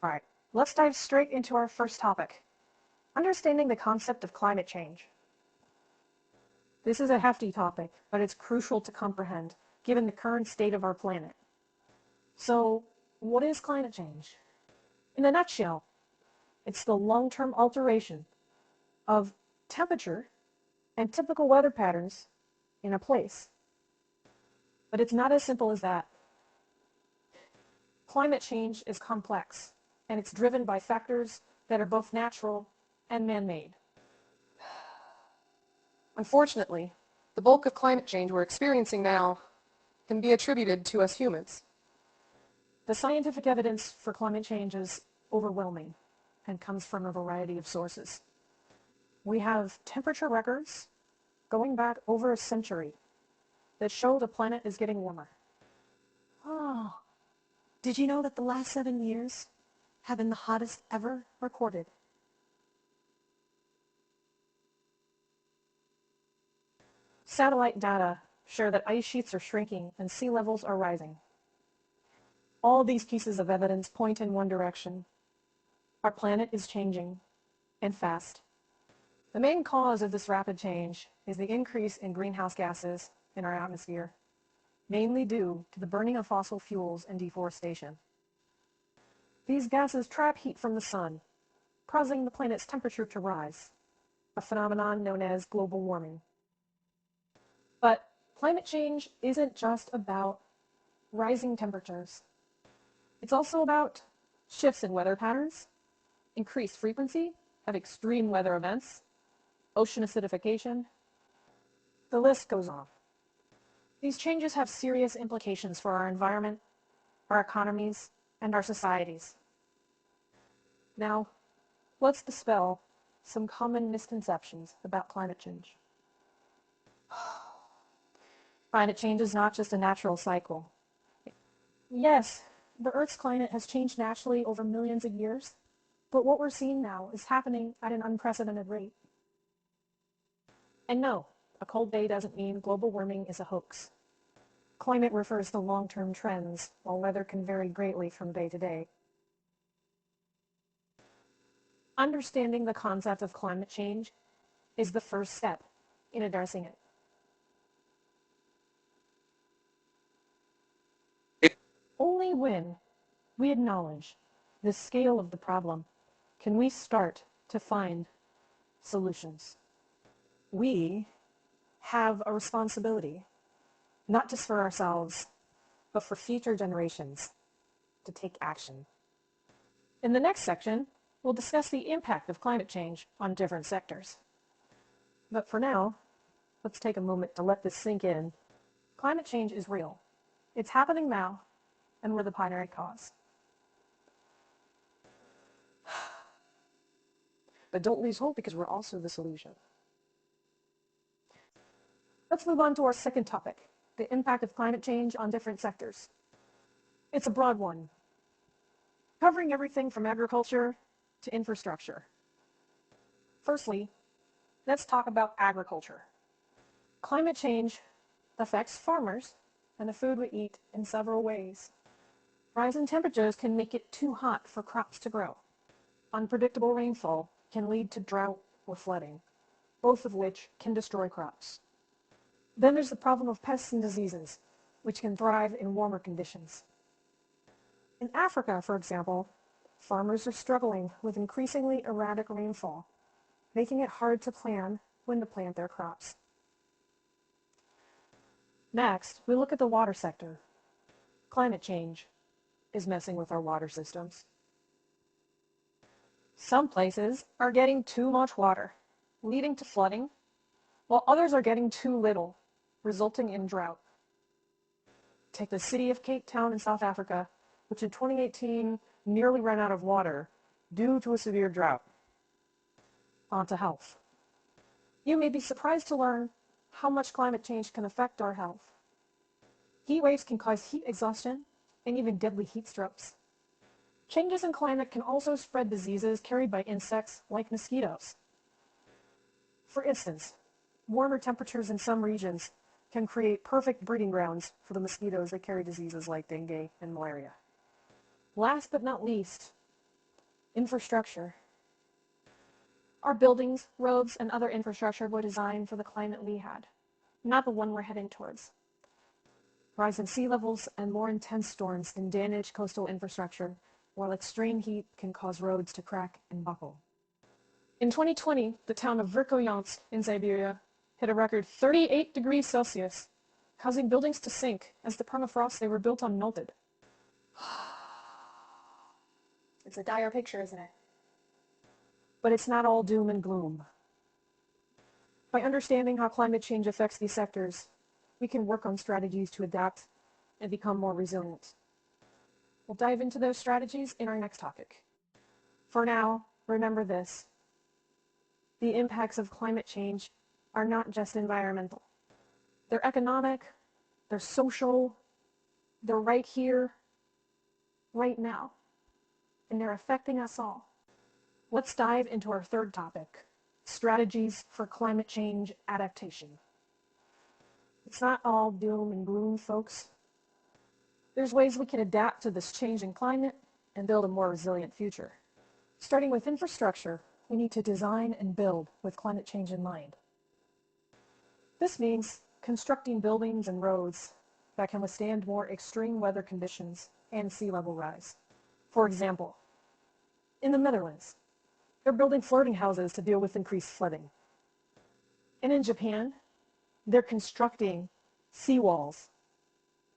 Alright, let's dive straight into our first topic, understanding the concept of climate change. This is a hefty topic, but it's crucial to comprehend, given the current state of our planet. So, what is climate change? In a nutshell, it's the long-term alteration of temperature and typical weather patterns in a place. But it's not as simple as that. Climate change is complex, and it's driven by factors that are both natural and man-made. Unfortunately, the bulk of climate change we're experiencing now can be attributed to us humans. The scientific evidence for climate change is overwhelming and comes from a variety of sources. We have temperature records going back over a century that show the planet is getting warmer. Oh, did you know that the last 7 years have been the hottest ever recorded? Satellite data show that ice sheets are shrinking and sea levels are rising. All these pieces of evidence point in one direction. Our planet is changing, and fast. The main cause of this rapid change is the increase in greenhouse gases in our atmosphere, mainly due to the burning of fossil fuels and deforestation. These gases trap heat from the sun, causing the planet's temperature to rise, a phenomenon known as global warming. But climate change isn't just about rising temperatures. It's also about shifts in weather patterns, increased frequency of extreme weather events, ocean acidification. The list goes on. These changes have serious implications for our environment, our economies, and our societies. Now, let's dispel some common misconceptions about climate change. Climate change is not just a natural cycle. Yes, the Earth's climate has changed naturally over millions of years, but what we're seeing now is happening at an unprecedented rate. And no, a cold day doesn't mean global warming is a hoax. Climate refers to long-term trends, while weather can vary greatly from day to day. Understanding the concept of climate change is the first step in addressing it. Only when we acknowledge the scale of the problem can we start to find solutions. We have a responsibility, not just for ourselves, but for future generations, to take action. In the next section, we'll discuss the impact of climate change on different sectors. But for now, let's take a moment to let this sink in. Climate change is real. It's happening now, and we're the primary cause. But don't lose hope, because we're also the solution. Let's move on to our second topic, the impact of climate change on different sectors. It's a broad one, covering everything from agriculture to infrastructure. Firstly, let's talk about agriculture. Climate change affects farmers and the food we eat in several ways. Rise in temperatures can make it too hot for crops to grow. Unpredictable rainfall can lead to drought or flooding, both of which can destroy crops. Then there's the problem of pests and diseases, which can thrive in warmer conditions. In Africa, for example, farmers are struggling with increasingly erratic rainfall, making it hard to plan when to plant their crops. Next, we look at the water sector. Climate change is messing with our water systems. Some places are getting too much water, leading to flooding, while others are getting too little, resulting in drought. Take the city of Cape Town in South Africa, which in 2018 nearly ran out of water due to a severe drought. On to health. You may be surprised to learn how much climate change can affect our health. Heat waves can cause heat exhaustion and even deadly heat strokes. Changes in climate can also spread diseases carried by insects like mosquitoes. For instance, warmer temperatures in some regions can create perfect breeding grounds for the mosquitoes that carry diseases like dengue and malaria. Last but not least, Infrastructure. Our buildings, roads, and other infrastructure were designed for the climate we had, not the one we're heading towards. Rising sea levels and more intense storms can damage coastal infrastructure, while extreme heat can cause roads to crack and buckle. In 2020, the town of Verkhoyansk in Siberia hit a record 38 degrees Celsius, causing buildings to sink as the permafrost they were built on melted. It's a dire picture, isn't it? But it's not all doom and gloom. By understanding how climate change affects these sectors, we can work on strategies to adapt and become more resilient. We'll dive into those strategies in our next topic. For now, remember this. The impacts of climate change are not just environmental. They're economic, they're social, they're right here, right now, and they're affecting us all. Let's dive into our third topic, strategies for climate change adaptation. It's not all doom and gloom, folks. There's ways we can adapt to this changing climate and build a more resilient future. Starting with infrastructure, we need to design and build with climate change in mind. This means constructing buildings and roads that can withstand more extreme weather conditions and sea level rise. For example, in the Netherlands, they're building floating houses to deal with increased flooding. And in Japan, they're constructing seawalls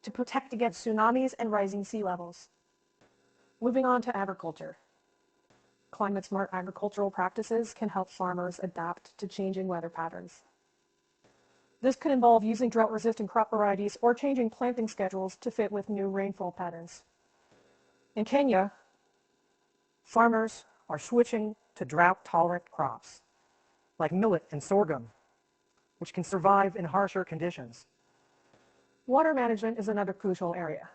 to protect against tsunamis and rising sea levels. Moving on to agriculture. Climate-smart agricultural practices can help farmers adapt to changing weather patterns. This could involve using drought-resistant crop varieties or changing planting schedules to fit with new rainfall patterns. In Kenya, farmers are switching to drought-tolerant crops, like millet and sorghum, which can survive in harsher conditions. Water management is another crucial area.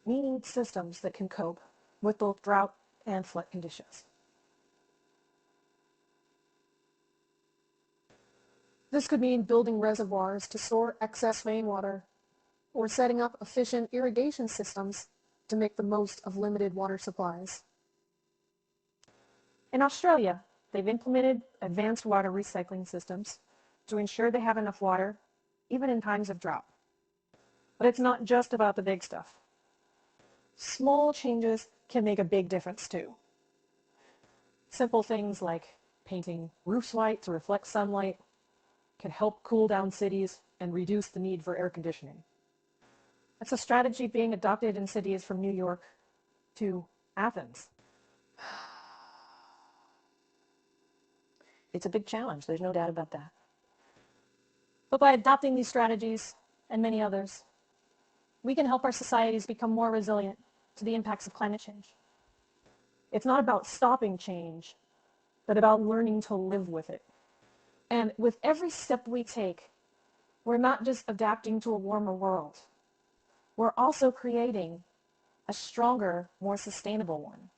We need systems that can cope with both drought and flood conditions. This could mean building reservoirs to store excess rainwater or setting up efficient irrigation systems to make the most of limited water supplies. In Australia, they've implemented advanced water recycling systems to ensure they have enough water, even in times of drought. But it's not just about the big stuff. Small changes can make a big difference too. Simple things like painting roofs white to reflect sunlight can help cool down cities and reduce the need for air conditioning. It's a strategy being adopted in cities from New York to Athens. It's a big challenge, there's no doubt about that. But by adopting these strategies and many others, we can help our societies become more resilient to the impacts of climate change. It's not about stopping change, but about learning to live with it. And with every step we take, we're not just adapting to a warmer world. We're also creating a stronger, more sustainable one.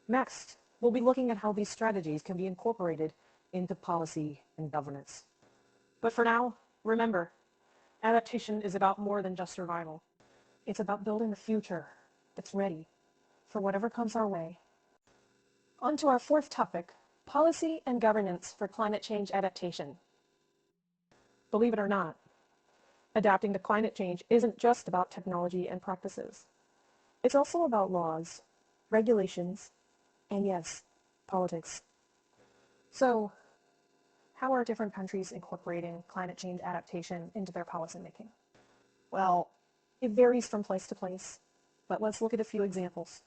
Next, we'll be looking at how these strategies can be incorporated into policy and governance. But for now, remember, adaptation is about more than just survival. It's about building a future that's ready for whatever comes our way. On to our fourth topic, policy and governance for climate change adaptation. Believe it or not, adapting to climate change isn't just about technology and practices. It's also about laws, regulations, and yes, politics. So, how are different countries incorporating climate change adaptation into their policymaking? Well, it varies from place to place, but let's look at a few examples.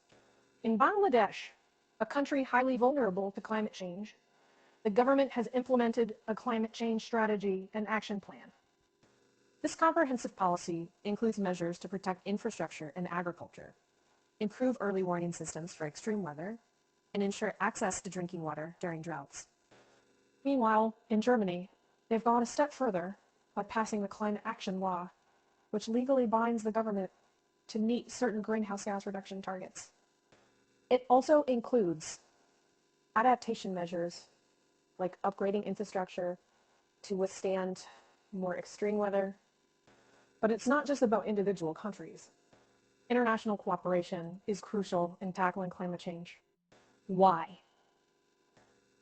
In Bangladesh, a country highly vulnerable to climate change, the government has implemented a climate change strategy and action plan. This comprehensive policy includes measures to protect infrastructure and agriculture, improve early warning systems for extreme weather, and ensure access to drinking water during droughts. Meanwhile, in Germany, they've gone a step further by passing the Climate Action Law, which legally binds the government to meet certain greenhouse gas reduction targets. It also includes adaptation measures like upgrading infrastructure to withstand more extreme weather. But it's not just about individual countries. International cooperation is crucial in tackling climate change. Why?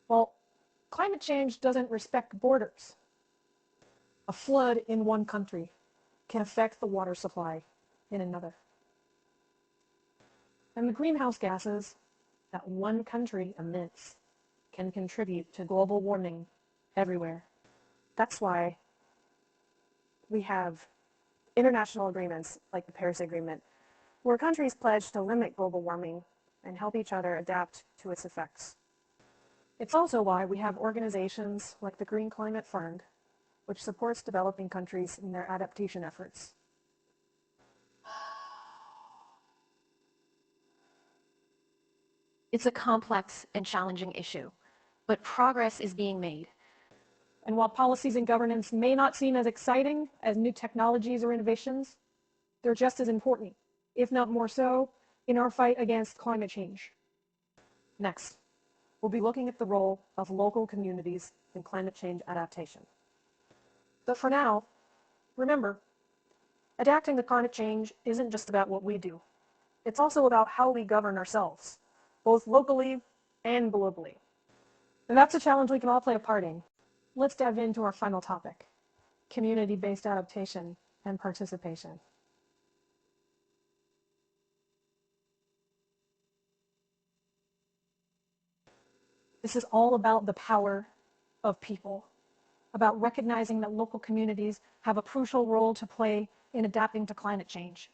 Well, climate change doesn't respect borders. A flood in one country can affect the water supply in another. And the greenhouse gases that one country emits can contribute to global warming everywhere. That's why we have international agreements like the Paris Agreement, where countries pledge to limit global warming and help each other adapt to its effects. It's also why we have organizations like the Green Climate Fund, which supports developing countries in their adaptation efforts. It's a complex and challenging issue, but progress is being made. And while policies and governance may not seem as exciting as new technologies or innovations, they're just as important, if not more so, in our fight against climate change. Next, we'll be looking at the role of local communities in climate change adaptation. But for now, remember, adapting to climate change isn't just about what we do. It's also about how we govern ourselves, both locally and globally. And that's a challenge we can all play a part in. Let's dive into our final topic, community-based adaptation and participation. This is all about the power of people, about recognizing that local communities have a crucial role to play in adapting to climate change.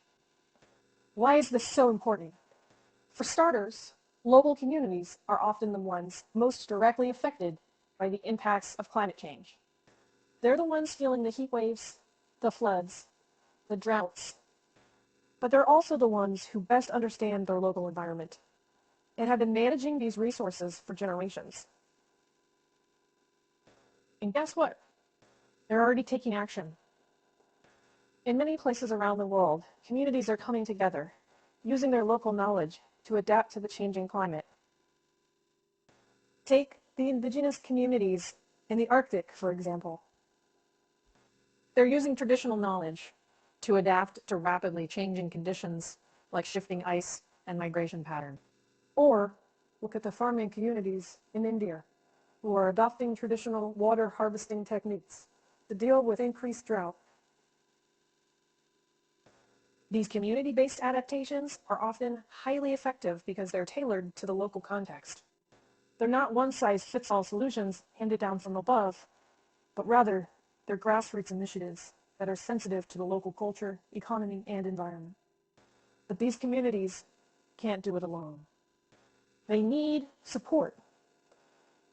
Why is this so important? For starters, local communities are often the ones most directly affected by the impacts of climate change. They're the ones feeling the heat waves, the floods, the droughts, but they're also the ones who best understand their local environment and have been managing these resources for generations. And guess what? They're already taking action. In many places around the world, communities are coming together, using their local knowledge to adapt to the changing climate. Take the indigenous communities in the Arctic, for example. They're using traditional knowledge to adapt to rapidly changing conditions like shifting ice and migration patterns. Or look at the farming communities in India who are adopting traditional water harvesting techniques to deal with increased drought. These community-based adaptations are often highly effective because they're tailored to the local context. They're not one-size-fits-all solutions handed down from above, but rather they're grassroots initiatives that are sensitive to the local culture, economy, and environment. But these communities can't do it alone. They need support,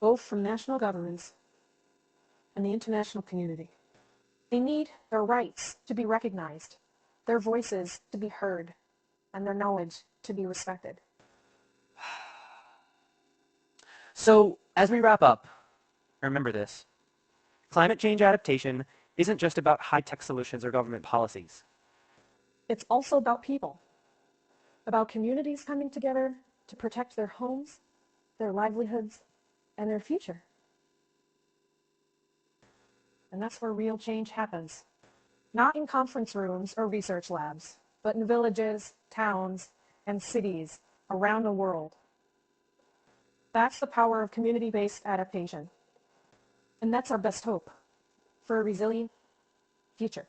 both from national governments and the international community. They need their rights to be recognized, their voices to be heard, and their knowledge to be respected. So, as we wrap up, remember this. Climate change adaptation isn't just about high-tech solutions or government policies. It's also about people, about communities coming together to protect their homes, their livelihoods, and their future. And that's where real change happens. Not in conference rooms or research labs, but in villages, towns, and cities around the world. That's the power of community-based adaptation. And that's our best hope for a resilient future.